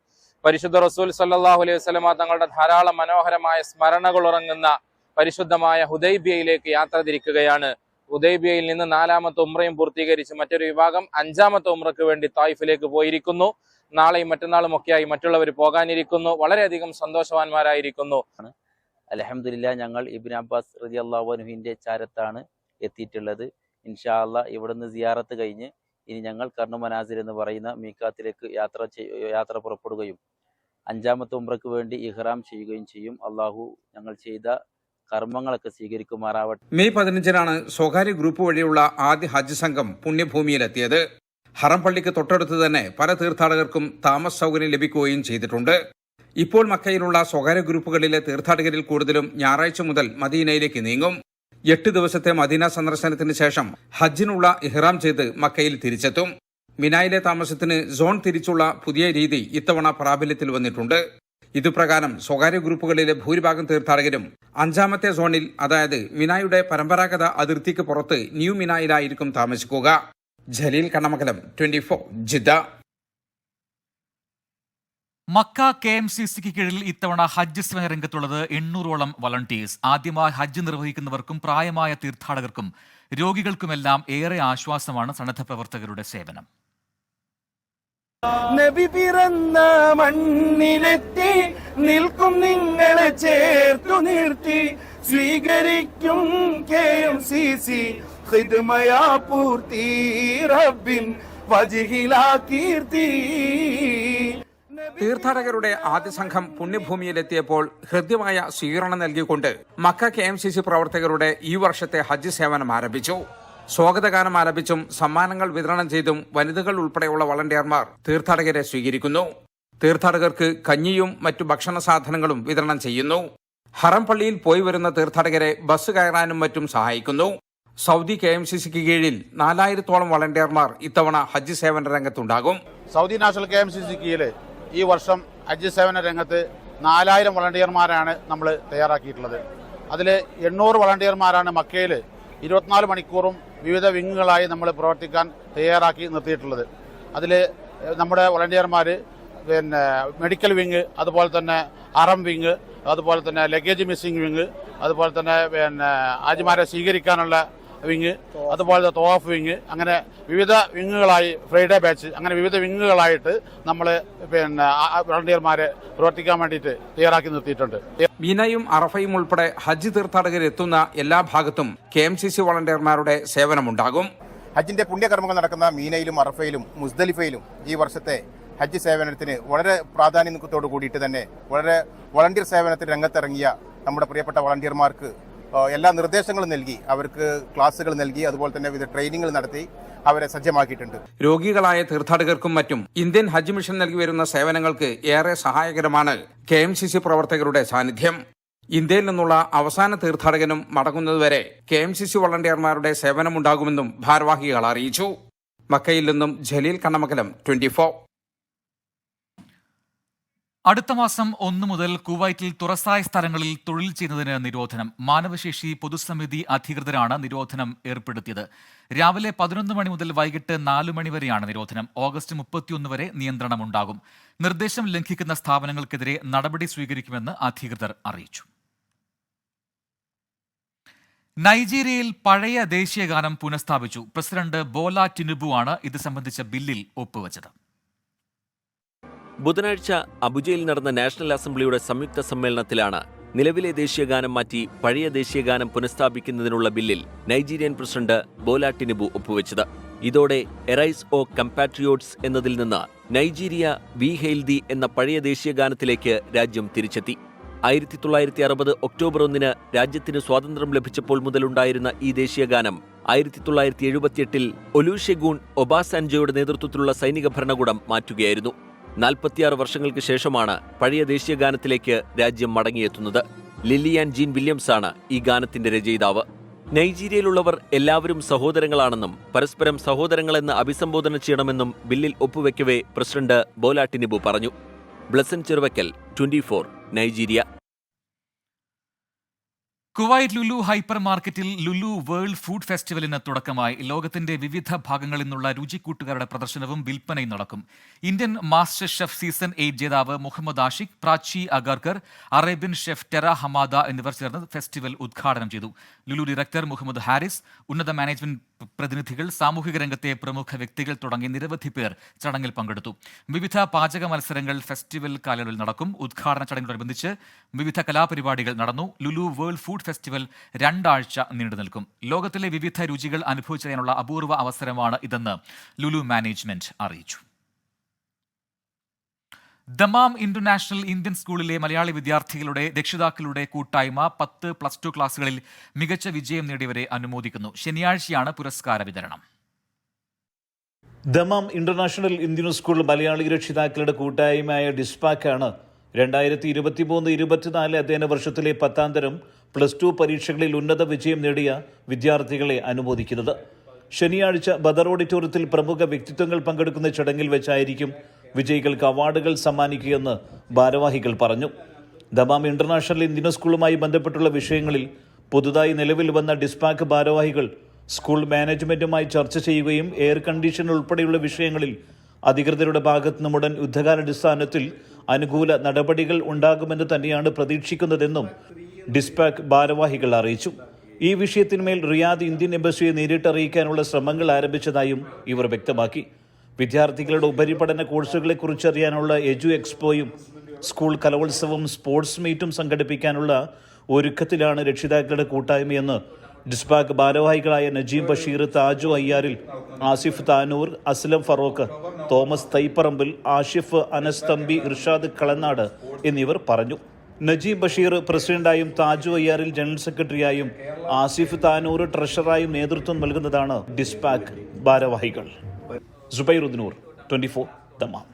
[SPEAKER 5] പരിശുദ്ധ റസൂൽ സല്ലല്ലാഹു അലൈഹി വസല്ലമ തങ്ങളുടെ ധാരാളം മനോഹരമായ സ്മരണകൾ ഉറങ്ങുന്ന പരിശുദ്ധമായ ഹുദൈബിയയിലേക്ക് യാത്ര തിരിക്കുകയാണ്. ഹുദൈബിയയിൽ നിന്ന് 4ാമത്തെ ഉംറയും പൂർത്തീകരിച്ച് മറ്റൊരു വിഭാഗം 5ാമത്തെ ഉംറയ്ക്ക് വേണ്ടി തായിഫിലേക്ക് പോയിരിക്കുന്നു. നാളെയും മറ്റന്നാളും ഒക്കെയായി മറ്റുള്ളവർ പോകാനിരിക്കുന്നു. വളരെയധികം സന്തോഷവാന്മാരായിരിക്കുന്നു.
[SPEAKER 6] അൽഹംദുലില്ലാഹ്, ഞങ്ങൾ ഇബ്നു അബ്ബാസ് റളിയല്ലാഹു അൻഹുവിന്റെ ചാരത്താണ് എത്തിയിട്ടുള്ളത്. ഇൻഷാ അല്ലാഹ് ഇവിടുന്ന് സിയാറത്ത് കഴിഞ്ഞ് ഇനി ഞങ്ങൾ കർണു മനാസിർ എന്ന് പറയുന്ന മീഖാത്തിലേക്ക് യാത്ര പുറപ്പെടുകയും 5ാമത്തെ ഉംറയ്ക്ക് വേണ്ടി ഇഹ്റാം ചെയ്യുകയും ചെയ്യും. അള്ളാഹു ഞങ്ങൾ ചെയ്ത കർമ്മങ്ങളൊക്കെ സ്വീകരിക്കുമാറാവട്ടെ.
[SPEAKER 4] മെയ് 15-നാണ് സ്വകാര്യ ഗ്രൂപ്പ് വഴിയുള്ള ആദ്യ ഹജ്ജ് സംഘം പുണ്യഭൂമിയിലെത്തിയത്. ഹറം പള്ളിക്ക് തൊട്ടടുത്ത് തന്നെ പല തീർത്ഥാടകർക്കും താമസ സൗകര്യം ലഭിക്കുകയും ചെയ്തിട്ടുണ്ട്. ഇപ്പോൾ മക്കയിലുള്ള സ്വകാര്യ ഗ്രൂപ്പുകളിലെ തീർത്ഥാടകരിൽ കൂടുതലും ഞായറാഴ്ച മുതൽ മദീനയിലേക്ക് നീങ്ങും. 8 ദിവസത്തെ മദീന സന്ദർശനത്തിന് ശേഷം ഹജ്ജിനുള്ള ഇഹ്റാം ചെയ്ത് മക്കയിൽ തിരിച്ചെത്തും. മിനായിലെ താമസത്തിന് സോൺ തിരിച്ചുള്ള പുതിയ രീതി ഇത്തവണ പ്രാബല്യത്തിൽ വന്നിട്ടുണ്ട്. ഇതുപ്രകാരം സ്വകാര്യ ഗ്രൂപ്പുകളിലെ ഭൂരിഭാഗം തീർത്ഥാടകരും 5ാമത്തെ സോണിൽ, അതായത് മിനായുടെ പരമ്പരാഗത അതിർത്തിക്ക് പുറത്ത് ന്യൂ മിനായിലായിരിക്കും താമസിക്കുക. ജലീൽ കണ്ണമംഗലം, 24 ജിദ്ദ.
[SPEAKER 1] മക്ക KMCCക്ക് കീഴിൽ ഇത്തവണ ഹജ്ജ് സേവന രംഗത്തുള്ളത് 800ഓളം വളണ്ടിയേഴ്സ്. ആദ്യമായി ഹജ്ജ് നിർവഹിക്കുന്നവർക്കും പ്രായമായ തീർത്ഥാടകർക്കും രോഗികൾക്കുമെല്ലാം ഏറെ ആശ്വാസമാണ് സന്നദ്ധ പ്രവർത്തകരുടെ സേവനം.
[SPEAKER 7] നബി പിറന്ന മണ്ണിലെത്തി നിൽക്കും നിങ്ങളെ ചേർത്തു നിർത്തി സ്വീകരിക്കും KMCC ഖിദ്മയാ പൂർത്തി റബ്ബിൻ വജ്ഹിലാ കീർത്തി.
[SPEAKER 4] തീർത്ഥാടകരുടെ ആദ്യ സംഘം പുണ്യഭൂമിയിലെത്തിയപ്പോൾ ഹൃദ്യമായ സ്വീകരണം നൽകിക്കൊണ്ട് മക്ക KMCC പ്രവർത്തകരുടെ ഈ വർഷത്തെ ഹജ്ജ് സേവനം ആരംഭിച്ചു. സ്വാഗതഗാനം ആലപിച്ചും സമ്മാനങ്ങൾ വിതരണം ചെയ്തും വനിതകൾ ഉൾപ്പെടെയുള്ള വളണ്ടിയർമാർ തീർത്ഥാടകരെ സ്വീകരിക്കുന്നു. തീർത്ഥാടകർക്ക് കഞ്ഞിയും മറ്റു ഭക്ഷണ സാധനങ്ങളും വിതരണം ചെയ്യുന്നു. ഹറം പള്ളിയിൽ പോയി വരുന്ന തീർത്ഥാടകരെ ബസ് കയറാനും മറ്റും സഹായിക്കുന്നു. സൗദി KMCCക്ക് കീഴിൽ 4000-ഓളം വളണ്ടിയർമാർ ഇത്തവണ ഹജ്ജ് സേവന രംഗത്തുണ്ടാകും.
[SPEAKER 8] സൗദി നാഷണൽ KMCC കീഴിൽ ഈ വർഷം ഹജ്ജ് സേവന രംഗത്ത് 4000 വളണ്ടിയർമാരാണ് നമ്മൾ തയ്യാറാക്കിയിട്ടുള്ളത്. അതിൽ 800 വളണ്ടിയർമാരാണ് മക്കയിൽ 24 മണിക്കൂറും വിവിധ വിങ്ങുകളായി നമ്മൾ പ്രവർത്തിക്കാൻ തയ്യാറാക്കി നിർത്തിയിട്ടുള്ളത്. അതിൽ നമ്മുടെ വളണ്ടിയർമാർ മെഡിക്കൽ വിങ്, അതുപോലെ തന്നെ അറം വിങ്, അതുപോലെ തന്നെ ലഗേജ് മിസ്സിംഗ് വിങ്, അതുപോലെ തന്നെ ഹാജിമാരെ സ്വീകരിക്കാനുള്ള വിങ്, അതുപോലെ തോഫ് വിങ്, അങ്ങനെ വിവിധ വിങ്ങുകളായി ഫ്രൈഡേ ബാച്ച്, അങ്ങനെ വിവിധ വിങ്ങുകളായിട്ട് നമ്മൾ വളണ്ടിയർമാരെ പ്രവർത്തിക്കാൻ വേണ്ടിയിട്ട് തയ്യാറാക്കി നിർത്തിയിട്ടുണ്ട്.
[SPEAKER 4] മീനയും അറഫയും ഉൾപ്പെടെ ഹജ്ജ് തീർത്ഥാടകർ എത്തുന്ന എല്ലാ ഭാഗത്തും KMCC വളണ്ടിയർമാരുടെ സേവനമുണ്ടാകും.
[SPEAKER 9] ഹജ്ജിന്റെ പുണ്യകർമ്മങ്ങൾ നടക്കുന്ന മീനയിലും അറഫയിലും മുസ്ദലിഫയിലും ഈ വർഷത്തെ ഹജ്ജ് സേവനത്തിന് വളരെ പ്രാധാന്യത്തോടു കൂടിയിട്ട് തന്നെ വളരെ വളണ്ടിയർ സേവനത്തിന് രംഗത്തിറങ്ങിയ നമ്മുടെ പ്രിയപ്പെട്ട വളണ്ടിയർമാർക്ക് എല്ലാ നിർദ്ദേശങ്ങളും നൽകി, അവർക്ക് ക്ലാസുകൾ നൽകി, അതുപോലെ തന്നെ വിവിധ ട്രെയിനിങ്ങുകൾ നടത്തി അവരെ സജ്ജമാക്കിയിട്ടുണ്ട്.
[SPEAKER 4] രോഗികളായ തീർത്ഥാടകർക്കും മറ്റും ഇന്ത്യൻ ഹജ്ജ് മിഷൻ നൽകി വരുന്ന സേവനങ്ങൾക്ക് ഏറെ സഹായകരമാണ് KMCC പ്രവർത്തകരുടെ സാന്നിധ്യം. ഇന്ത്യയിൽ നിന്നുള്ള അവസാന തീർത്ഥാടകനും മടങ്ങുന്നതുവരെ KMCC വളണ്ടിയർമാരുടെ സേവനമുണ്ടാകുമെന്നും ഭാരവാഹികൾ അറിയിച്ചു. മക്കയിൽ നിന്നും ജലീൽ കണ്ണമംഗലം, 24.
[SPEAKER 1] അടുത്ത മാസം 1 മുതൽ കുവൈറ്റിൽ തുറസായ സ്ഥലങ്ങളിൽ തൊഴിൽ ചെയ്യുന്നതിന് നിരോധനം. മാനവശേഷി പൊതുസമിതി അധികൃതരാണ് നിരോധനം ഏർപ്പെടുത്തിയത്. രാവിലെ 11 മണി മുതൽ വൈകിട്ട് 4 മണി വരെയാണ് നിരോധനം. ഓഗസ്റ്റ് 31 വരെ നിയന്ത്രണമുണ്ടാകും. നിർദ്ദേശം ലംഘിക്കുന്ന സ്ഥാപനങ്ങൾക്കെതിരെ നടപടി സ്വീകരിക്കുമെന്ന് അധികൃതർ അറിയിച്ചു. നൈജീരിയയിൽ പഴയ ദേശീയഗാനം പുനഃസ്ഥാപിച്ചു. പ്രസിഡന്റ് ബോല ടിനുബു ആണ് ഇത് സംബന്ധിച്ച ബില്ലിൽ ഒപ്പുവച്ചത്.
[SPEAKER 10] ബുധനാഴ്ച അബുജയിൽ നടന്ന നാഷണൽ അസംബ്ലിയുടെ സംയുക്ത സമ്മേളനത്തിലാണ് നിലവിലെ ദേശീയഗാനം മാറ്റി പഴയ ദേശീയഗാനം പുനഃസ്ഥാപിക്കുന്നതിനുള്ള ബില്ലിൽ നൈജീരിയൻ പ്രസിഡന്റ് ബോല ടിനുബു ഒപ്പുവെച്ചത്. ഇതോടെ എറൈസ് ഓ കമ്പാട്രിയോട്സ് എന്നതിൽ നിന്ന് നൈജീരിയ വി ഹെയിൽദി എന്ന പഴയ ദേശീയഗാനത്തിലേക്ക് രാജ്യം തിരിച്ചെത്തി. 1960 ഒക്ടോബർ 1 രാജ്യത്തിന് സ്വാതന്ത്ര്യം ലഭിച്ചപ്പോൾ മുതലുണ്ടായിരുന്ന ഈ ദേശീയഗാനം 1978 ഒലൂഷെഗൂൺ ഒബാസാൻജോയുടെ നേതൃത്വത്തിലുള്ള സൈനിക ഭരണകൂടം മാറ്റുകയായിരുന്നു. 46 വർഷങ്ങൾക്ക് ശേഷമാണ് പഴയ ദേശീയഗാനത്തിലേക്ക് രാജ്യം മടങ്ങിയെത്തുന്നത്. ലില്ലിയാൻ ജീൻ വില്യംസാണ് ഈ ഗാനത്തിന്റെ രചയിതാവ്. നൈജീരിയയിലുള്ളവർ എല്ലാവരും സഹോദരങ്ങളാണെന്നും പരസ്പരം സഹോദരങ്ങളെന്ന് അഭിസംബോധന ചെയ്യണമെന്നും ബില്ലിൽ ഒപ്പുവെക്കവേ പ്രസിഡന്റ് ബോല ടിനുബു പറഞ്ഞു. Blessan Cheruvakkal, 24, Nigeria.
[SPEAKER 1] Kuwait Lulu hyper മാർക്കറ്റിൽ ലുലു വേൾഡ് ഫുഡ് ഫെസ്റ്റിവലിന് തുടക്കമായി. ലോകത്തിന്റെ വിവിധ ഭാഗങ്ങളിൽ നിന്നുള്ള രുചിക്കൂട്ടുകാരുടെ പ്രദർശനവും വിൽപ്പനയും നടക്കും. ഇന്ത്യൻ മാസ്റ്റർ ഷെഫ് സീസൺ 8 ജേതാവ് Muhammad Ashiq, Prachi Agarkar, Arabian chef Tera Hamada എന്നിവർ ചേർന്ന് ഫെസ്റ്റിവൽ ഉദ്ഘാടനം ചെയ്തു. ലുലു ഡയറക്ടർ മുഹമ്മദ് ഹാരിസ്, ഉന്നത മാനേജ്മെന്റ് പ്രതിനിധികൾ, സാമൂഹിക രംഗത്തെ പ്രമുഖ വ്യക്തികൾ തുടങ്ങി നിരവധി പേർ ചടങ്ങിൽ പങ്കെടുത്തു. വിവിധ പാചക മത്സരങ്ങൾ ഫെസ്റ്റിവൽ കാലയളവിൽ നടക്കും. ഉദ്ഘാടന ചടങ്ങിനോടനുബന്ധിച്ച് വിവിധ കലാപരിപാടികൾ നടന്നു. ലുലു വേൾഡ് ഫുഡ് ഫെസ്റ്റിവൽ 2 ആഴ്ച നീണ്ടു നിൽക്കും. ലോകത്തിലെ വിവിധ രുചികൾ അനുഭവിച്ചറിയാനുള്ള അപൂർവ അവസരമാണ് ഇതെന്ന് ലുലു മാനേജ്മെന്റ് അറിയിച്ചു. ദമാം ഇന്റർനാഷണൽ ഇന്ത്യൻ സ്കൂളിലെ മലയാളി വിദ്യാർത്ഥികളുടെ രക്ഷിതാക്കളുടെ കൂട്ടായ്മ 10+2 ക്ലാസുകളിൽ മികച്ച വിജയം നേടിയവരെ അനുമോദിക്കുന്നു. ശനിയാഴ്ചയാണ് പുരസ്കാര വിതരണം.
[SPEAKER 11] Dammam international Indian school Malayali രക്ഷിതാക്കളുടെ കൂട്ടായ്മയായ ഡിസ്പാക്കാണ് 2023-24 അധ്യയന വർഷത്തിലെ 10ാം തരം +2 പരീക്ഷകളിൽ ഉന്നത വിജയം നേടിയ വിദ്യാർത്ഥികളെ അനുമോദിക്കുന്നത്. ശനിയാഴ്ച ബദർ ഓഡിറ്റോറിയത്തിൽ പ്രമുഖ വ്യക്തിത്വങ്ങൾ പങ്കെടുക്കുന്ന ചടങ്ങിൽ വെച്ചായിരിക്കും വിജയികൾക്ക് അവാർഡുകൾ സമ്മാനിക്കുകയെന്ന് ഭാരവാഹികൾ പറഞ്ഞു. ദമാം ഇന്റർനാഷണൽ ഇന്ത്യൻ സ്കൂളുമായി ബന്ധപ്പെട്ടുള്ള വിഷയങ്ങളിൽ പുതുതായി നിലവിൽ വന്ന ഡിസ്പാക്ക് ഭാരവാഹികൾ സ്കൂൾ മാനേജ്മെന്റുമായി ചർച്ച ചെയ്യുകയും എയർ കണ്ടീഷൻ ഉൾപ്പെടെയുള്ള വിഷയങ്ങളിൽ അധികൃതരുടെ ഭാഗത്തു നിന്നും ഉടൻ യുദ്ധകാലാടിസ്ഥാനത്തിൽ അനുകൂല നടപടികൾ ഉണ്ടാകുമെന്ന് തന്നെയാണ് പ്രതീക്ഷിക്കുന്നതെന്നും ഡിസ്പാക്ക് ഭാരവാഹികൾ അറിയിച്ചു. ഈ വിഷയത്തിന്മേൽ റിയാദ് ഇന്ത്യൻ എംബസിയെ നേരിട്ട് അറിയിക്കാനുള്ള ശ്രമങ്ങൾ ആരംഭിച്ചതായും ഇവർ വ്യക്തമാക്കി. വിദ്യാർത്ഥികളുടെ ഉപരിപഠന കോഴ്സുകളെക്കുറിച്ച് അറിയാനുള്ള എജു എക്സ്പോയും സ്കൂൾ കലോത്സവവും സ്പോർട്സ് മീറ്റും സംഘടിപ്പിക്കാനുള്ള ഒരുക്കത്തിലാണ് രക്ഷിതാക്കളുടെ കൂട്ടായ്മയെന്ന് ഡിസ്പാക്ക് ഭാരവാഹികളായ നജീം ബഷീർ, താജു അയ്യാരിൽ, ആസിഫ് താനൂർ, അസ്ലം ഫറോക്ക്, തോമസ് തൈപ്പറമ്പിൽ, ആഷിഫ് അനസ് തമ്പി, ഇർഷാദ് കളനാട് എന്നിവർ പറഞ്ഞു. നജീം ബഷീർ പ്രസിഡന്റായും താജു അയ്യാറിൽ ജനറൽ സെക്രട്ടറിയായും ആസിഫ് താനൂർ ട്രഷററായും നേതൃത്വം നൽകുന്നതാണ് ഡിസ്പാക്ക് ഭാരവാഹികൾ. സുബൈറുദ്ദീനൂർ, 24, ദമാം.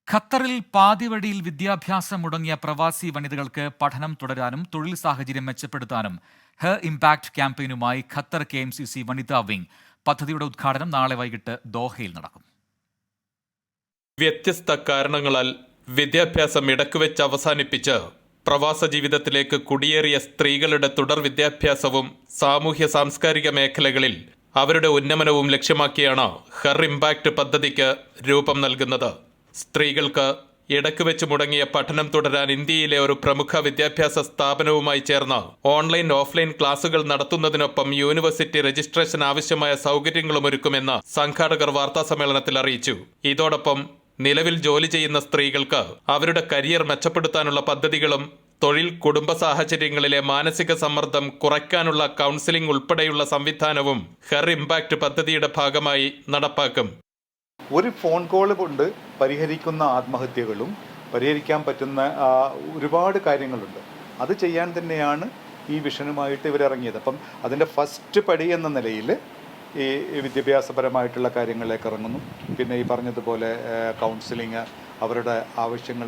[SPEAKER 1] ഖത്തറിൽ പാതിവഴിയിൽ വിദ്യാഭ്യാസം മുടങ്ങിയ പ്രവാസി വനിതകൾക്ക് പഠനം തുടരാനും തൊഴിൽ സാഹചര്യം മെച്ചപ്പെടുത്താനും ഹെർ ഇംപാക്ട് ക്യാമ്പയിനുമായി ഖത്തർ KMCC വനിതാ വിംഗ്. പദ്ധതിയുടെ ഉദ്ഘാടനം നാളെ വൈകിട്ട് ദോഹയിൽ നടക്കും.
[SPEAKER 12] വ്യത്യസ്ത കാരണങ്ങളാൽ വിദ്യാഭ്യാസം ഇടക്കുവെച്ച് അവസാനിപ്പിച്ച് പ്രവാസ ജീവിതത്തിലേക്ക് കുടിയേറിയ സ്ത്രീകളുടെ തുടർ വിദ്യാഭ്യാസവും സാമൂഹ്യ സാംസ്കാരിക മേഖലകളിൽ അവരുടെ ഉന്നമനവും ലക്ഷ്യമാക്കിയാണ് ഹെർ ഇംപാക്ട് പദ്ധതിക്ക് രൂപം നൽകുന്നത്. സ്ത്രീകൾക്ക് ഇടയ്ക്ക് വെച്ച് മുടങ്ങിയ പഠനം തുടരാൻ ഇന്ത്യയിലെ ഒരു പ്രമുഖ വിദ്യാഭ്യാസ സ്ഥാപനവുമായി ചേർന്ന് ഓൺലൈൻ ഓഫ്ലൈൻ ക്ലാസുകൾ നടത്തുന്നതിനൊപ്പം യൂണിവേഴ്സിറ്റി രജിസ്ട്രേഷൻ ആവശ്യമായ സൗകര്യങ്ങളും ഒരുക്കുമെന്ന് സംഘാടകർ വാർത്താസമ്മേളനത്തിൽ അറിയിച്ചു. ഇതോടൊപ്പം നിലവിൽ ജോലി ചെയ്യുന്ന സ്ത്രീകൾക്ക് അവരുടെ കരിയർ മെച്ചപ്പെടുത്താനുള്ള പദ്ധതികളും തൊഴിൽ കുടുംബ സാഹചര്യങ്ങളിലെ മാനസിക സമ്മർദ്ദം കുറയ്ക്കാനുള്ള കൗൺസിലിംഗ് ഉൾപ്പെടെയുള്ള സംവിധാനവും ഹെർ ഇമ്പാക്ട് പദ്ധതിയുടെ ഭാഗമായി നടപ്പാക്കും.
[SPEAKER 3] ഒരു ഫോൺ കോൾ കൊണ്ട് പരിഹരിക്കുന്ന ആത്മഹത്യകളും പരിഹരിക്കാൻ പറ്റുന്ന ഒരുപാട് കാര്യങ്ങളുണ്ട്. അത് ചെയ്യാൻ തന്നെയാണ് ഈ വിഷനുമായിട്ട് ഇവരിറങ്ങിയത്. അപ്പം അതിൻ്റെ ഫസ്റ്റ് പടി എന്ന നിലയിൽ ഈ വിദ്യാഭ്യാസപരമായിട്ടുള്ള കാര്യങ്ങളിലേക്ക് ഇറങ്ങുന്നു. പിന്നെ ഈ പറഞ്ഞതുപോലെ കൗൺസിലിംഗ്, അവരുടെ ആവശ്യങ്ങൾ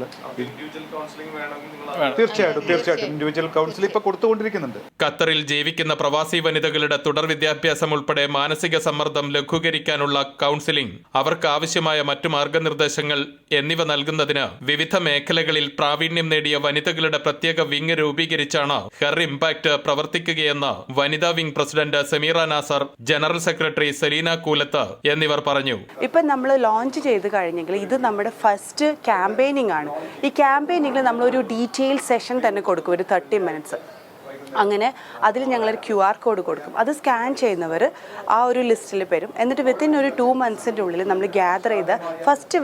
[SPEAKER 3] തീർച്ചയായിട്ടും ഇൻഡിവിജ്വൽ കൗൺസിൽ ഇപ്പോൾ കൊടുത്തുകൊണ്ടിരിക്കുന്നുണ്ട്.
[SPEAKER 12] ഖത്തറിൽ ജീവിക്കുന്ന പ്രവാസി വനിതകളുടെ തുടർ വിദ്യാഭ്യാസം ഉൾപ്പെടെ മാനസിക സമ്മർദ്ദം ലഘൂകരിക്കാനുള്ള കൗൺസിലിംഗ്, അവർക്ക് ആവശ്യമായ മറ്റു മാർഗനിർദ്ദേശങ്ങൾ എന്നിവ നൽകുന്നതിന് വിവിധ മേഖലകളിൽ പ്രാവീണ്യം നേടിയ വനിതകളുടെ പ്രത്യേക വിങ് രൂപീകരിച്ചാണ് ഹെർ ഇമ്പാക്ട് പ്രവർത്തിക്കുകയെന്ന് വനിതാ wing president Sameera Nasar, general secretary Saleena Koolath എന്നിവർ പറഞ്ഞു.
[SPEAKER 13] ഇപ്പം നമ്മൾ ലോഞ്ച് ചെയ്ത് കഴിഞ്ഞെങ്കിൽ ഇത് നമ്മുടെ ഫസ്റ്റ് ക്യാമ്പയിനിങ് ആണ്. ഈ ക്യാമ്പയിനിങ്ങിൽ നമ്മളൊരു ഡീറ്റെയിൽ സെഷൻ തന്നെ കൊടുക്കും, ഒരു 30 മിനിറ്റ്സ്. അങ്ങനെ അതിൽ ഞങ്ങളൊരു QR കോഡ് കൊടുക്കും. അത് സ്കാൻ ചെയ്യുന്നവർ ആ ഒരു ലിസ്റ്റിൽ വരും. എന്നിട്ട് വിത്തിൻ ഒരു 2 മന്ത്സിൻ്റെ ഉള്ളിൽ നമ്മൾ ഗ്യാദർ ചെയ്ത് ഫസ്റ്റ്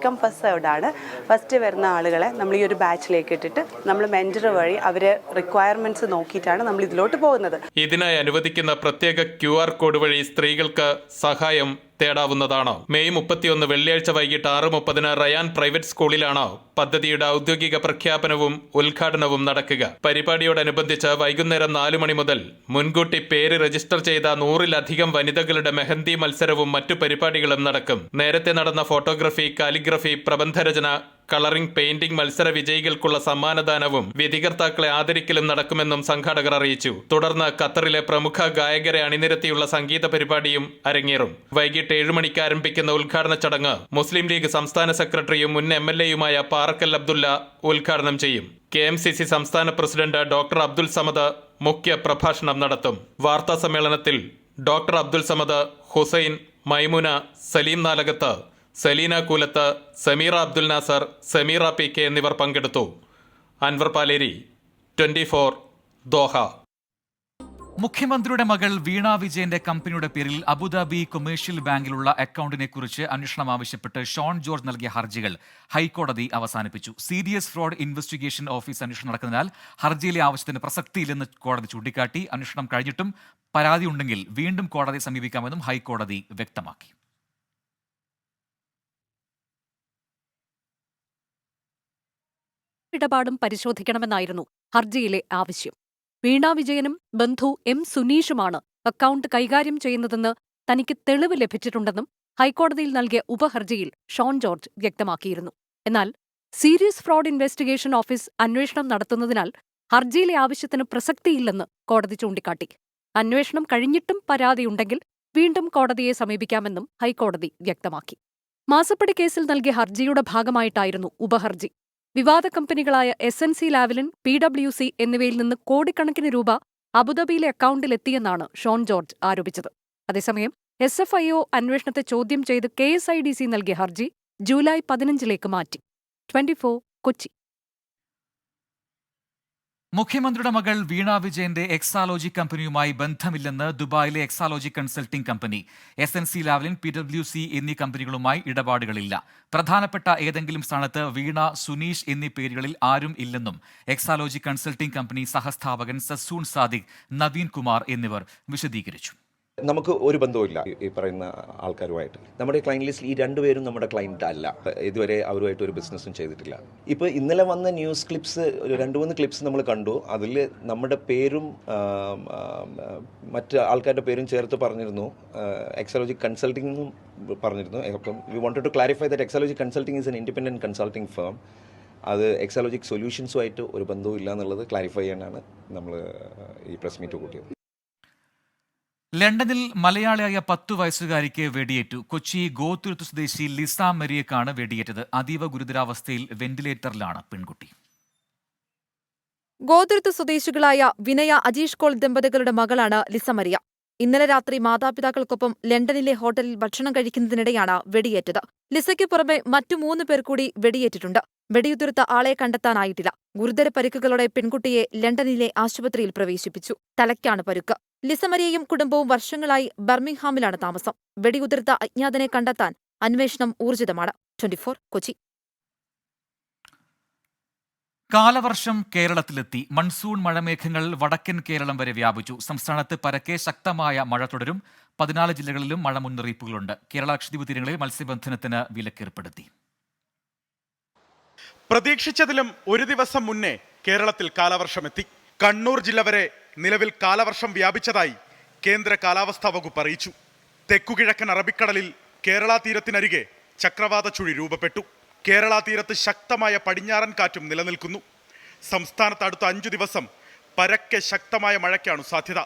[SPEAKER 13] കം ഫസ്റ്റ് സെർവ്ഡ് ആണ്, ഫസ്റ്റ് വരുന്ന ആളുകളെ നമ്മൾ ഈ ഒരു ബാച്ചിലേക്ക് ഇട്ടിട്ട് നമ്മൾ മെൻറ്റർ വഴി അവരെ റിക്വയർമെൻറ്റ്സ് നോക്കിയിട്ടാണ് നമ്മൾ ഇതിലോട്ട് പോകുന്നത്.
[SPEAKER 12] ഇതിനായി അനുവദിക്കുന്ന പ്രത്യേക QR കോഡ് വഴി സ്ത്രീകൾക്ക് സഹായം തേടാവുന്നതാണ്. മെയ് 31 വെള്ളിയാഴ്ച വൈകിട്ട് 6:30 റയാൻ പ്രൈവറ്റ് സ്കൂളിലാണ് പദ്ധതിയുടെ ഔദ്യോഗിക പ്രഖ്യാപനവും ഉദ്ഘാടനവും നടക്കുക. പരിപാടിയോടനുബന്ധിച്ച് വൈകുന്നേരം 4 മണി മുതൽ മുൻകൂട്ടി പേര് രജിസ്റ്റർ ചെയ്ത 100-ലധികം വനിതകളുടെ മെഹന്തി മത്സരവും മറ്റു പരിപാടികളും നടക്കും. നേരത്തെ നടന്ന ഫോട്ടോഗ്രഫി, കാലിഗ്രഫി, പ്രബന്ധരചന, കളറിംഗ്, പെയിന്റിംഗ് മത്സര വിജയികൾക്കുള്ള സമ്മാനദാനവും വിധികർത്താക്കളെ ആദരിക്കലും നടക്കുമെന്നും സംഘാടകർ അറിയിച്ചു. തുടർന്ന് ഖത്തറിലെ പ്രമുഖ ഗായകരെ അണിനിരത്തിയുള്ള സംഗീത പരിപാടിയും അരങ്ങേറും. വൈകിട്ട് 7 മണിക്ക് ആരംഭിക്കുന്ന ഉദ്ഘാടന ചടങ്ങ് മുസ്ലിം ലീഗ് സംസ്ഥാന സെക്രട്ടറിയും മുൻ MLA-യുമായ പാറക്കൽ അബ്ദുല്ല ഉദ്ഘാടനം ചെയ്യും. KMCC സംസ്ഥാന പ്രസിഡന്റ് ഡോക്ടർ അബ്ദുൽ സമദ് മുഖ്യ പ്രഭാഷണം നടത്തും. വാർത്താ സമ്മേളനത്തിൽ ഡോക്ടർ അബ്ദുൽ സമദ്, ഹുസൈൻ, മൈമുന, സലീം നാലകത്ത്, സലീന കൂലത്ത്, സമീറ അബ്ദുൽ നാസർ, സമീറ PK എന്നിവർ പങ്കെടുത്തു. അൻവർ പാലേരി, 24 ദോഹ.
[SPEAKER 1] മുഖ്യമന്ത്രിയുടെ മകൾ വീണ വിജയന്റെ കമ്പനിയുടെ പേരിൽ അബുദാബി കൊമേഴ്ഷ്യൽ ബാങ്കിലുള്ള അക്കൗണ്ടിനെ കുറിച്ച് അന്വേഷണം ആവശ്യപ്പെട്ട് ഷോൺ ജോർജ് നൽകിയ ഹർജികൾ ഹൈക്കോടതി അവസാനിപ്പിച്ചു. സീരിയസ് ഫ്രോഡ് ഇൻവെസ്റ്റിഗേഷൻ ഓഫീസ് അന്വേഷണം നടക്കുന്നതിനാൽ ഹർജിയിലെ ആവശ്യത്തിന് പ്രസക്തിയില്ലെന്ന് കോടതി ചൂണ്ടിക്കാട്ടി. അന്വേഷണം കഴിഞ്ഞിട്ടും പരാതി ഉണ്ടെങ്കിൽ വീണ്ടും കോടതിയെ സമീപിക്കാമെന്നും ഹൈക്കോടതി വ്യക്തമാക്കി.
[SPEAKER 14] ഇടപാടും പരിശോധിക്കണമെന്നായിരുന്നു ഹർജിയിലെ ആവശ്യം. വീണ വിജയനും ബന്ധു M സുനീഷുമാണ് അക്കൗണ്ട് കൈകാര്യം ചെയ്യുന്നതെന്ന് തനിക്ക് തെളിവ് ലഭിച്ചിട്ടുണ്ടെന്നും ഹൈക്കോടതിയിൽ നൽകിയ ഉപഹർജിയിൽ ഷോൺ ജോർജ് വ്യക്തമാക്കിയിരുന്നു. എന്നാൽ സീരിയസ് ഫ്രോഡ് ഇൻവെസ്റ്റിഗേഷൻ ഓഫീസ് അന്വേഷണം നടത്തുന്നതിനാൽ ഹർജിയിലെ ആവശ്യത്തിന് പ്രസക്തിയില്ലെന്ന് കോടതി ചൂണ്ടിക്കാട്ടി. അന്വേഷണം കഴിഞ്ഞിട്ടും പരാതിയുണ്ടെങ്കിൽ വീണ്ടും കോടതിയെ സമീപിക്കാമെന്നും ഹൈക്കോടതി വ്യക്തമാക്കി. മാസപ്പടി കേസിൽ നൽകിയ ഹർജിയുടെ ഭാഗമായിട്ടായിരുന്നു ഉപഹർജി. വിവാദ കമ്പനികളായ SNC ലാവലിൻ, PwC എന്നിവയിൽ നിന്ന് കോടിക്കണക്കിന് രൂപ അബുദാബിയിലെ അക്കൗണ്ടിലെത്തിയെന്നാണ് ഷോൺ ജോർജ് ആരോപിച്ചത്. അതേസമയം SFIO അന്വേഷണത്തെ ചോദ്യം ചെയ്ത് KSIDC നൽകിയ ഹർജി ജൂലൈ 15 മാറ്റി. 24 കൊച്ചി.
[SPEAKER 1] മുഖ്യമന്ത്രിയുടെ മകൾ വീണ വിജയന്റെ എക്സാലോജി കമ്പനിയുമായി ബന്ധമില്ലെന്ന് ദുബായിലെ Exalogic consulting company. SNC Lavalin, PwC എന്നീ കമ്പനികളുമായി ഇടപാടുകളില്ല. പ്രധാനപ്പെട്ട ഏതെങ്കിലും സ്ഥാനത്ത് വീണ, സുനീഷ് എന്നീ പേരുകളിൽ ആരും ഇല്ലെന്നും എക്സാലോജി കൺസൾട്ടിംഗ് കമ്പനി സഹസ്ഥാപകൻ സസൂൺ സാദിഖ്, നവീൻ കുമാർ എന്നിവർ വിശദീകരിച്ചു.
[SPEAKER 15] നമുക്ക് ഒരു ബന്ധവുമില്ല ഈ പറയുന്ന ആൾക്കാരുമായിട്ട്. നമ്മുടെ ക്ലയൻറ്റ് ലിസ്റ്റിൽ ഈ രണ്ടുപേരും നമ്മുടെ ക്ലയൻറ്റ് അല്ല. ഇതുവരെ അവരുമായിട്ട് ഒരു ബിസിനസ്സും ചെയ്തിട്ടില്ല. ഇപ്പോൾ ഇന്നലെ വന്ന ന്യൂസ് ക്ലിപ്സ്, ഒരു 2-3 ക്ലിപ്സ് നമ്മൾ കണ്ടു. അതിൽ നമ്മുടെ പേരും മറ്റ് ആൾക്കാരുടെ പേരും ചേർത്ത് പറഞ്ഞിരുന്നു. എക്സാലോജി കൺസൾട്ടിംഗ് എന്നും പറഞ്ഞിരുന്നു. അപ്പം we wanted to clarify that Exalogic consulting is an independent consulting firm. അത് എക്സാലോജിക് സൊല്യൂഷൻസുമായിട്ട് ഒരു ബന്ധവും ഇല്ല എന്നുള്ളത് ക്ലാരിഫൈ ചെയ്യാനാണ് നമ്മൾ ഈ പ്രസ് മീറ്റ് കൂട്ടിയത്.
[SPEAKER 1] ലണ്ടനിൽ മലയാളിയായ 10 വയസ്സുകാരിക്ക് വെടിയേറ്റു. കൊച്ചി ഗോത്തുരുത്ത് സ്വദേശി ലിസ മരിയക്കാണ് വെടിയേറ്റത്. അതീവ ഗുരുതരാവസ്ഥയിൽ വെന്റിലേറ്ററിലാണ് പെൺകുട്ടി.
[SPEAKER 16] ഗോതുരുത്ത് സ്വദേശികളായ വിനയ, അജീഷ് കോൾ ദമ്പതികളുടെ മകളാണ് ലിസ മരിയ.
[SPEAKER 14] ഇന്നലെ രാത്രി മാതാപിതാക്കൾക്കൊപ്പം ലണ്ടനിലെ ഹോട്ടലിൽ ഭക്ഷണം കഴിക്കുന്നതിനിടെയാണ് വെടിയേറ്റത്. ലിസയ്ക്ക് പുറമെ മറ്റു 3 പേർ കൂടി വെടിയേറ്റിട്ടുണ്ട്. വെടിയുതിർത്ത ആളെ കണ്ടെത്താനായിട്ടില്ല. ഗുരുതര പരിക്കുകളോടെ പെൺകുട്ടിയെ ലണ്ടനിലെ ആശുപത്രിയിൽ പ്രവേശിപ്പിച്ചു. തലയ്ക്കാണ് പരുക്ക്. ലിസമരിയയും കുടുംബവും വർഷങ്ങളായി ബർമിംഗ്ഹാമിലാണ് താമസം. വെടിയുതിർത്ത അജ്ഞാതനെ കണ്ടെത്താൻ അന്വേഷണം ഊർജിതമാണ്. 24 കൊച്ചി.
[SPEAKER 1] കാലവർഷം കേരളത്തിലെത്തി. മൺസൂൺ മഴമേഘങ്ങൾ വടക്കൻ കേരളം വരെ വ്യാപിച്ചു. സംസ്ഥാനത്ത് പരക്കെ ശക്തമായ മഴ തുടരും. 14 ജില്ലകളിലും മഴ മുന്നറിയിപ്പുകളുണ്ട്. കേരള ലക്ഷദ്വീപ് തീരങ്ങളിൽ മത്സ്യബന്ധനത്തിന് വിലക്കേർപ്പെടുത്തി.
[SPEAKER 16] പ്രതീക്ഷിച്ചതിലും ഒരു ദിവസം മുന്നേ കേരളത്തിൽ കാലവർഷമെത്തി. കണ്ണൂർ ജില്ല വരെ നിലവിൽ കാലവർഷം വ്യാപിച്ചതായി കേന്ദ്ര കാലാവസ്ഥാ വകുപ്പ് അറിയിച്ചു. തെക്കുകിഴക്കൻ അറബിക്കടലിൽ കേരള തീരത്തിനരികെ ചക്രവാത ചുഴി രൂപപ്പെട്ടു. കേരള തീരത്ത് ശക്തമായ പടിഞ്ഞാറൻ കാറ്റും നിലനിൽക്കുന്നു. സംസ്ഥാനത്ത് അടുത്ത 5 ദിവസം പരക്കെ ശക്തമായ മഴയ്ക്കാണ് സാധ്യത.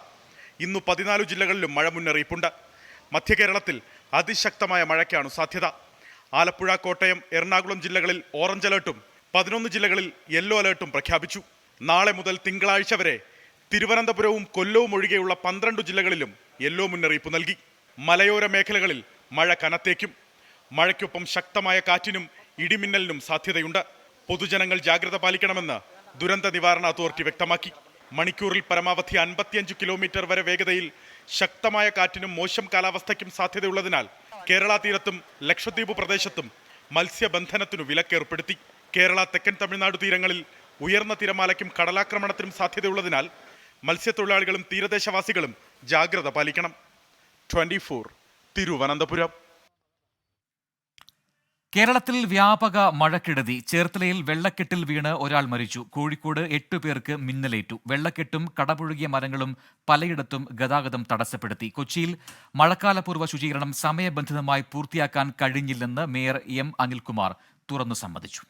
[SPEAKER 16] ഇന്നു 14 ജില്ലകളിലും മഴ മുന്നറിയിപ്പുണ്ട്. മധ്യകേരളത്തിൽ അതിശക്തമായ മഴയ്ക്കാണ് സാധ്യത. ആലപ്പുഴ, കോട്ടയം, എറണാകുളം ജില്ലകളിൽ ഓറഞ്ച് അലേർട്ടും 11 ജില്ലകളിൽ യെല്ലോ അലേർട്ടും പ്രഖ്യാപിച്ചു. നാളെ മുതൽ തിങ്കളാഴ്ച വരെ തിരുവനന്തപുരവും കൊല്ലവും ഒഴികെയുള്ള 12 ജില്ലകളിലും യെല്ലോ മുന്നറിയിപ്പ് നൽകി. മലയോര മേഖലകളിൽ മഴ കനത്തേക്കും. മഴയ്ക്കൊപ്പം ശക്തമായ കാറ്റിനും ഇടിമിന്നലിനും സാധ്യതയുണ്ട്. പൊതുജനങ്ങൾ ജാഗ്രത പാലിക്കണമെന്ന് ദുരന്ത നിവാരണ അതോറിറ്റി വ്യക്തമാക്കി. മണിക്കൂറിൽ പരമാവധി 55 കിലോമീറ്റർ വരെ വേഗതയിൽ ശക്തമായ കാറ്റിനും മോശം കാലാവസ്ഥയ്ക്കും സാധ്യതയുള്ളതിനാൽ കേരള തീരത്തും ലക്ഷദ്വീപ് പ്രദേശത്തും മത്സ്യബന്ധനത്തിനു വിലക്കേർപ്പെടുത്തി. കേരള, തെക്കൻ തമിഴ്നാട് തീരങ്ങളിൽ ഉയർന്ന തിരമാലയ്ക്കും കടലാക്രമണത്തിനും സാധ്യതയുള്ളതിനാൽ മത്സ്യത്തൊഴിലാളികളും തീരദേശവാസികളും ജാഗ്രത പാലിക്കണം. 24 തിരുവനന്തപുരം.
[SPEAKER 1] കേരളത്തിൽ വ്യാപക മഴക്കെടുതി. ചേർത്തലയിൽ വെള്ളക്കെട്ടിൽ വീണ് ഒരാൾ മരിച്ചു. കോഴിക്കോട് 8 പേർക്ക് മിന്നലേറ്റു. വെള്ളക്കെട്ടും കടപുഴകിയ മരങ്ങളും പലയിടത്തും ഗതാഗതം തടസ്സപ്പെടുത്തി. കൊച്ചിയിൽ മഴക്കാലപൂർവ്വ ശുചീകരണം സമയബന്ധിതമായി പൂർത്തിയാക്കാൻ കഴിഞ്ഞില്ലെന്ന് മേയർ എം അനിൽകുമാർ തുറന്നു സമ്മതിച്ചു.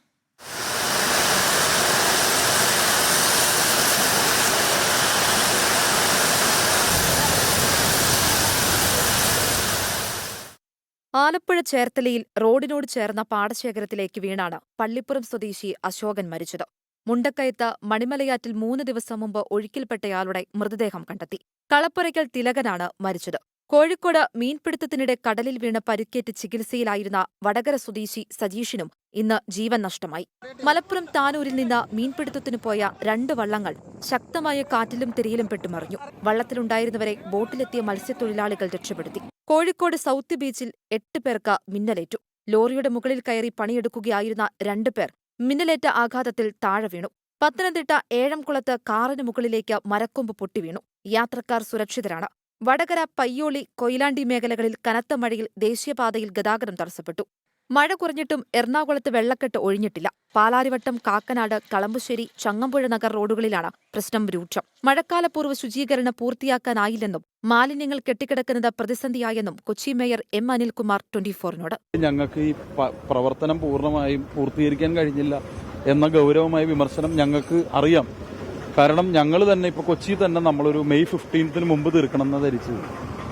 [SPEAKER 14] ആലപ്പുഴ ചേർത്തലയിൽ റോഡിനോട് ചേർന്ന പാടശേഖരത്തിലേക്ക് വീണാണ് പള്ളിപ്പുറം സ്വദേശി അശോകൻ മരിച്ചത്. മുണ്ടക്കയത്ത് മണിമലയാറ്റിൽ 3 ദിവസം മുമ്പ് ഒഴുക്കിൽപ്പെട്ടയാളുടെ മൃതദേഹം കണ്ടെത്തി. കളപ്പുരയ്ക്കൽ തിലകനാണ് മരിച്ചത്. കോഴിക്കോട് മീൻപിടുത്തത്തിനിടെ കടലിൽ വീണ് പരിക്കേറ്റ് ചികിത്സയിലായിരുന്ന വടകര സ്വദേശി സജീഷിനും ഇന്ന് ജീവൻ നഷ്ടമായി. മലപ്പുറം താനൂരിൽ നിന്ന് മീൻപിടുത്തത്തിനു പോയ 2 വള്ളങ്ങൾ ശക്തമായ കാറ്റിലും തിരയിലും പെട്ടുമറിഞ്ഞു. വള്ളത്തിലുണ്ടായിരുന്നവരെ ബോട്ടിലെത്തിയ മത്സ്യത്തൊഴിലാളികൾ രക്ഷപ്പെടുത്തി. കോഴിക്കോട് സൗത്ത് ബീച്ചിൽ 8 പേർക്ക് മിന്നലേറ്റു. ലോറിയുടെ മുകളിൽ കയറി പണിയെടുക്കുകയായിരുന്ന 2 പേർ മിന്നലേറ്റ ആഘാതത്തിൽ താഴെ വീണു. പത്തനംതിട്ട ഏഴംകുളത്ത് കാറിന് മുകളിലേക്ക് മരക്കൊമ്പ് പൊട്ടിവീണു. യാത്രക്കാർ സുരക്ഷിതരാണ്. വടകര, പയ്യോളി, കൊയിലാണ്ടി മേഖലകളിൽ കനത്ത മഴയിൽ ദേശീയപാതയിൽ ഗതാഗതം തടസ്സപ്പെട്ടു. മഴ കുറഞ്ഞിട്ടും എറണാകുളത്ത് വെള്ളക്കെട്ട് ഒഴിഞ്ഞിട്ടില്ല. പാലാരിവട്ടം, കാക്കനാട്, കളമ്പശ്ശേരി, ചങ്ങമ്പുഴ നഗർ റോഡുകളിലാണ് പ്രശ്നം രൂക്ഷം. മഴക്കാലപൂർവ്വ ശുചീകരണം പൂർത്തിയാക്കാനായില്ലെന്നും മാലിന്യങ്ങൾ കെട്ടിക്കിടക്കുന്നത് പ്രതിസന്ധിയായെന്നും കൊച്ചി മേയർ എം അനിൽകുമാർ 24നോട്.
[SPEAKER 17] ഞങ്ങൾക്ക് ഈ പ്രവർത്തനം പൂർണ്ണമായും പൂർത്തീകരിക്കാൻ കഴിഞ്ഞില്ല എന്ന ഗൗരവമായ വിമർശനം ഞങ്ങൾക്ക് അറിയാം. കാരണം ഞങ്ങൾ തന്നെ ഇപ്പോൾ കൊച്ചിയിൽ തന്നെ നമ്മളൊരു മെയ് 15 മുമ്പ് തീർക്കണം എന്ന് ധരിച്ചത്.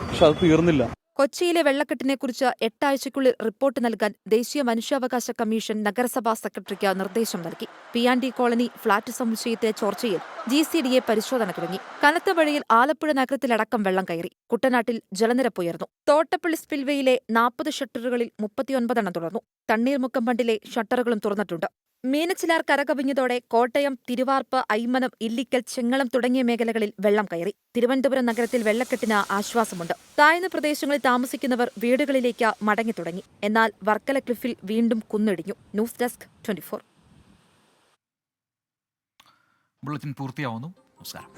[SPEAKER 17] പക്ഷെ അത് തീർന്നില്ല.
[SPEAKER 14] കൊച്ചിയിലെ വെള്ളക്കെട്ടിനെക്കുറിച്ച് 8 ആഴ്ചയ്ക്കുള്ളിൽ റിപ്പോർട്ട് നൽകാൻ ദേശീയ മനുഷ്യാവകാശ കമ്മീഷൻ നഗരസഭാ സെക്രട്ടറിക്ക് നിർദ്ദേശം നൽകി. പി.ആൻഡ്.ഡി കോളനി ഫ്ളാറ്റ് സമുച്ചയത്തിലെ ചോർച്ചയിൽ GCDA പരിശോധന തുടങ്ങി. കനത്ത മഴയിൽ ആലപ്പുഴ നഗരത്തിലടക്കം വെള്ളം കയറി. കുട്ടനാട്ടിൽ ജലനിരപ്പുയർന്നു. തോട്ടപ്പള്ളി സ്പിൽവേയിലെ 40 ഷട്ടറുകളിൽ 39 തുറന്നു. തണ്ണീർമുക്കം ബണ്ടിലെ ഷട്ടറുകളും തുറന്നിട്ടുണ്ട്. മീനച്ചിലാർ കരകവിഞ്ഞതോടെ കോട്ടയം, തിരുവാർപ്പ്, ഐമനം, ഇല്ലിക്കൽ, ചെങ്ങളം തുടങ്ങിയ മേഖലകളിൽ വെള്ളം കയറി. തിരുവനന്തപുരം നഗരത്തിൽ വെള്ളക്കെട്ടിന് ആശ്വാസമുണ്ട്. താഴ്ന്ന പ്രദേശങ്ങളിൽ താമസിക്കുന്നവർ വീടുകളിലേക്ക് മടങ്ങിത്തുടങ്ങി. എന്നാൽ വർക്കല ക്ലിഫിൽ വീണ്ടും കുന്നിടിഞ്ഞു. News desk 24.
[SPEAKER 1] ബുള്ളറ്റിൻ പൂർത്തിയാവുന്നു. നമസ്കാരം.